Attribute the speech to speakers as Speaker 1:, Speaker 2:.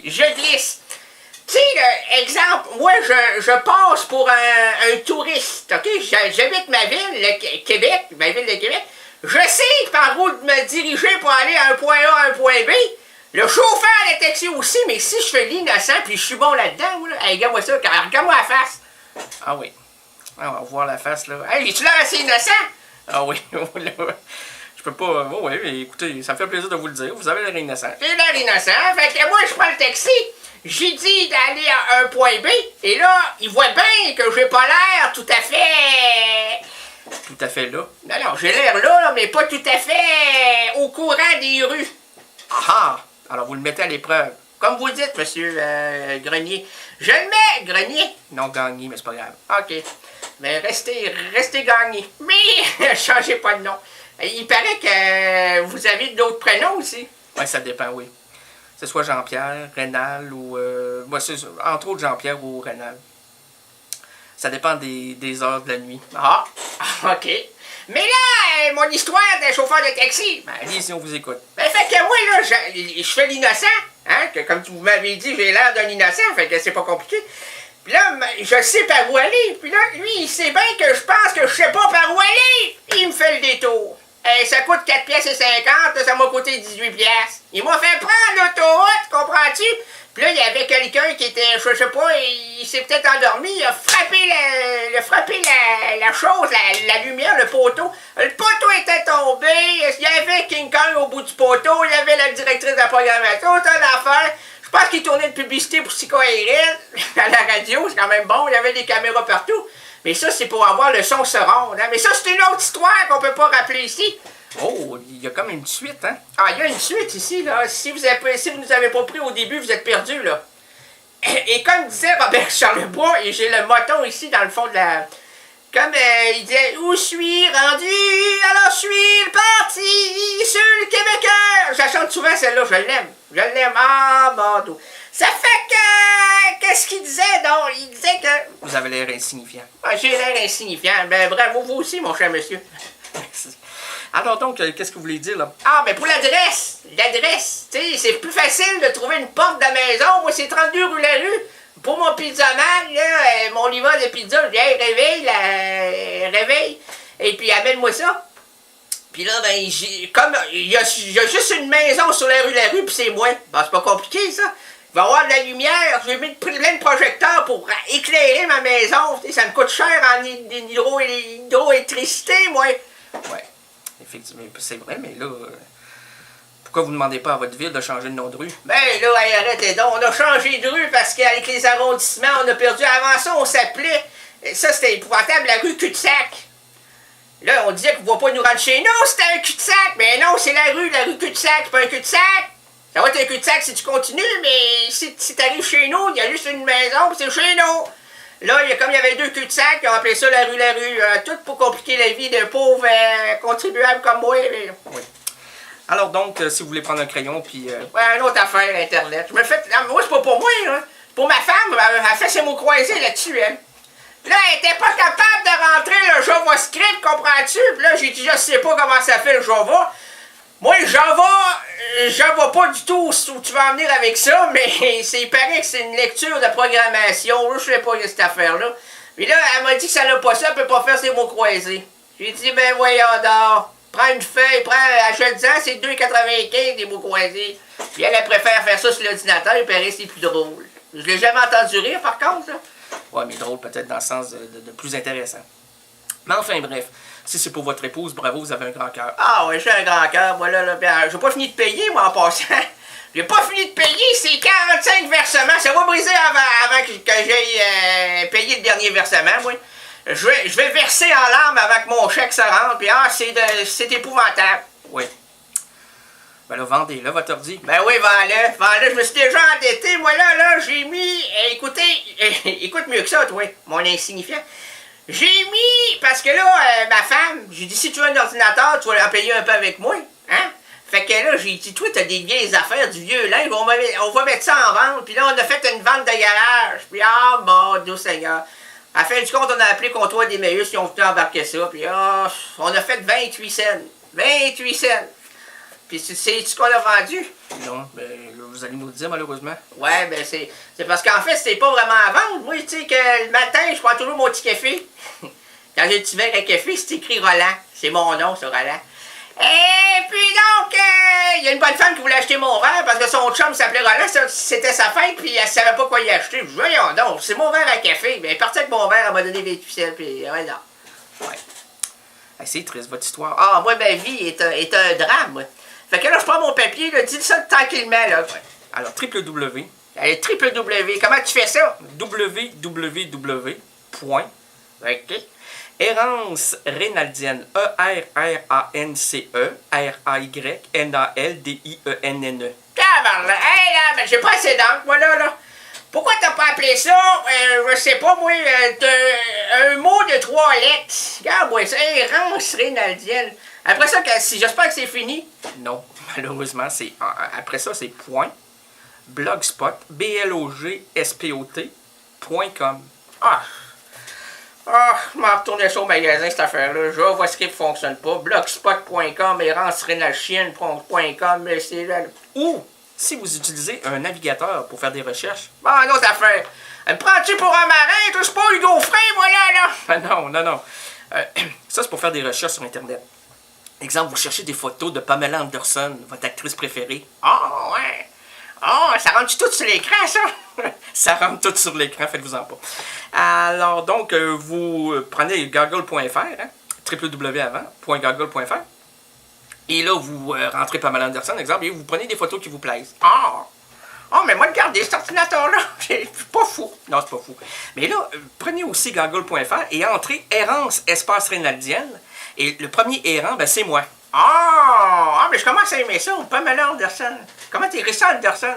Speaker 1: je glisse. Tu sais, exemple, moi, je passe pour un touriste, OK? J'habite ma ville, le Québec, ma ville de Québec. Je sais par où me diriger pour aller à un point A à un point B. Le chauffeur de taxi aussi, mais si je fais l'innocent, puis je suis bon là-dedans, là, hey, regarde-moi ça, regarde-moi la face. Ah oui. Ah, on va voir la face, là. Hey, es-tu là assez innocent? Ah oui, je peux pas... Oh, oui, mais écoutez, ça me fait plaisir de vous le dire. Vous avez l'air innocent. J'ai l'air innocent, fait que moi, je prends le taxi. J'ai dit d'aller à un point B, et là, il voit bien que j'ai pas l'air tout à fait... Tout à fait là? Non, j'ai l'air là, mais pas tout à fait au courant des rues. Ah! Alors, vous le mettez à l'épreuve. Comme vous dites, monsieur Grenier. Je le mets, Grenier. Non, Gagné, mais c'est pas grave. OK. Mais restez Gagné. Mais, changez pas de nom. Il paraît que vous avez d'autres prénoms aussi. Oui, ça dépend, oui. C'est soit Jean-Pierre, Rénal ou... entre autres Jean-Pierre ou Rénal. Ça dépend des heures de la nuit. Ah, OK. Mais là, mon histoire d'un chauffeur de taxi... Ben, allez-y, on vous écoute. Ben, fait que moi, là, je fais l'innocent. Hein, que comme vous m'avez dit, j'ai l'air d'un innocent, fait que c'est pas compliqué. Puis là, je sais par où aller. Puis là, lui, il sait bien que je pense que je sais pas par où aller. Il me fait le détour. Ça coûte 4 pièces et 50, ça m'a coûté 18 pièces. Il m'a fait prendre l'autoroute, comprends-tu? Puis là, il y avait quelqu'un qui était, je sais pas, il s'est peut-être endormi, il a frappé la chose, la lumière, le poteau. Le poteau était tombé, il y avait King Kong au bout du poteau, il y avait la directrice de la programmation, toute l'affaire. Je pense qu'il tournait une publicité pour Psycho-Aérien à la radio, c'est quand même bon, il y avait des caméras partout. Mais ça, c'est pour avoir le son seconde, hein? Mais ça, c'est une autre histoire qu'on peut pas rappeler ici. Oh, il y a comme une suite, hein? Ah, il y a une suite ici, là. Si vous nous avez pas pris au début, vous êtes perdus, là. Et comme disait Robert Charlebois, et j'ai le motton ici dans le fond de la... Comme il disait, où suis rendu? Alors je suis parti sur le Québécois. Je la chante souvent celle-là, je l'aime. Je l'aime. Ah, Bordeaux. Ça fait que... Qu'est-ce qu'il disait donc? Il disait que... Vous avez l'air insignifiant. Ah, j'ai l'air insignifiant. Ben bravo, vous aussi, mon cher monsieur. Merci. Alors donc, qu'est-ce que vous voulez dire, là? Ah, ben pour l'adresse. L'adresse. Tu sais, c'est plus facile de trouver une porte de maison. Moi, c'est 32 rue Larue. Pour mon pizzaman, là, mon livreur de pizza, je dis, hey, réveille. Et puis, amène-moi ça. Puis là, ben, il y a juste une maison sur la rue, puis c'est moi. Ben, c'est pas compliqué, ça. Il va y avoir de la lumière. J'ai mis plein de projecteurs pour éclairer ma maison. Ça me coûte cher en hydroélectricité, moi. Ouais, effectivement, c'est vrai, mais là... Pourquoi vous ne demandez pas à votre ville de changer de nom de rue? Ben là, arrêtez donc, on a changé de rue parce qu'avec les arrondissements, on a perdu. Avant ça, on s'appelait, ça c'était épouvantable, la rue cul-de-sac. Là, on disait qu'on ne va pas nous rendre chez nous, c'était un cul-de-sac. Mais non, c'est la rue cul-de-sac, c'est pas un cul-de-sac. Ça va être un cul-de-sac si tu continues, mais si tu arrives chez nous, il y a juste une maison, puis c'est chez nous. Là, comme il y avait deux cul-de-sac, ils ont appelé ça la rue. Tout pour compliquer la vie d'un pauvre contribuable comme moi. Mais... Oui. Alors donc, si vous voulez prendre un crayon, puis... Ouais, une autre affaire, Internet. Je me fais... Non, moi, c'est pas pour moi, hein. Pour ma femme, elle fait ses mots croisés là-dessus, elle. Là, elle était pas capable de rentrer le JavaScript, comprends-tu? Puis là, j'ai dit, je sais pas comment ça fait le Java. Moi, le Java pas du tout où tu vas en venir avec ça, mais il paraît que c'est une lecture de programmation. Là, je sais pas cette affaire-là. Mais là, elle m'a dit que ça n'a pas ça, elle peut pas faire ses mots croisés. J'ai dit, ben voyons donc. Prends une feuille, achète-en, c'est 2,95 des mots croisés. Puis elle préfère faire ça sur l'ordinateur, il paraît que c'est plus drôle. Je l'ai jamais entendu rire, par contre, là. Ouais, mais drôle peut-être dans le sens de plus intéressant. Mais enfin, bref, si c'est pour votre épouse, bravo, vous avez un grand cœur. Ah ouais, j'ai un grand cœur, voilà, là. J'ai pas fini de payer, moi, en passant. J'ai pas fini de payer, c'est 45 versements. Ça va briser avant que j'aille payer le dernier versement, moi. Je vais verser en larmes avant que mon chèque se rentre, puis c'est épouvantable. Oui. Ben là, vendez-le, votre ordi. Ben oui, vends-le. Je me suis déjà endetté, moi là, j'ai mis... écoute mieux que ça, toi, mon insignifiant. J'ai mis... Parce que là, ma femme, j'ai dit, si tu veux un ordinateur, tu vas en payer un peu avec moi, hein? Fait que là, j'ai dit, toi, t'as des vieilles affaires, du vieux linge, on va mettre ça en vente, puis là, on a fait une vente de garage, puis ah, bon, Dieu Seigneur. À la fin du compte, on a appelé Comptoir d'Emmaüs, ils ont venu embarquer ça, puis on a fait 28 cents. 28 cents. Puis c'est ce qu'on a vendu.
Speaker 2: Non, ben, vous allez nous le dire malheureusement.
Speaker 1: Ouais, ben c'est parce qu'en fait, c'est pas vraiment à vendre. Moi, tu sais que le matin, je prends toujours mon petit café. Quand j'ai un petit verre à café, c'est écrit Roland. C'est mon nom, c'est Roland. Et puis donc, il y a une bonne femme qui voulait acheter mon verre parce que son chum s'appelait Roland, c'était sa fête, puis elle savait pas quoi y acheter. Je dis, voyons donc, c'est mon verre à café. Ben, elle est partie avec mon verre, elle m'a donné 28 cents, puis ouais, non. Ouais.
Speaker 2: C'est triste, votre histoire.
Speaker 1: Ah, moi, ma vie est un drame, moi. Fait que là, je prends mon papier, là, dis ça tranquillement, là.
Speaker 2: Alors, www.
Speaker 1: Allez, www, comment tu fais ça?
Speaker 2: www. Point.
Speaker 1: OK.
Speaker 2: Errance Rénaldienne. ERRANCE-RAYNALDIENNE.
Speaker 1: Tabarnak! Hey, là, ben, j'ai pas assez d'encre, moi, là. Pourquoi t'as pas appelé ça, je sais pas, moi, un mot de 3 lettres? Regarde-moi ça, errance rénaldienne. Après ça, si j'espère que c'est fini.
Speaker 2: Non, malheureusement, c'est après ça, c'est point. Blogspot, BLOGSPOT.com.
Speaker 1: Je m'en retourner ça au magasin, cette affaire-là. JavaScript fonctionne pas. Blogspot.com, errancerénalchienne.com, mais c'est là.
Speaker 2: Ou, si vous utilisez un navigateur pour faire des recherches.
Speaker 1: Bon, une autre affaire. Me prends-tu pour un marin? Toi, c'est pas Hugo Frey, moi, là?
Speaker 2: Non. Ça, c'est pour faire des recherches sur Internet. Exemple, vous cherchez des photos de Pamela Anderson, votre actrice préférée.
Speaker 1: Ah, ouais. Ah, ça rentre tout sur l'écran, ça?
Speaker 2: Ça rentre tout sur l'écran, faites-vous-en pas. Alors, donc, vous prenez google.fr, hein, www avant, .google.fr, et là, vous rentrez Pamela Anderson, exemple, et vous prenez des photos qui vous plaisent.
Speaker 1: Mais moi, regardez cet ordinateur-là, c'est pas fou.
Speaker 2: Non, c'est pas fou. Mais là, prenez aussi google.fr et entrez errance espace rénaldienne, et le premier errant, ben, c'est moi.
Speaker 1: Mais je commence à aimer ça, Pamela Anderson. Comment t'écris ça, Anderson?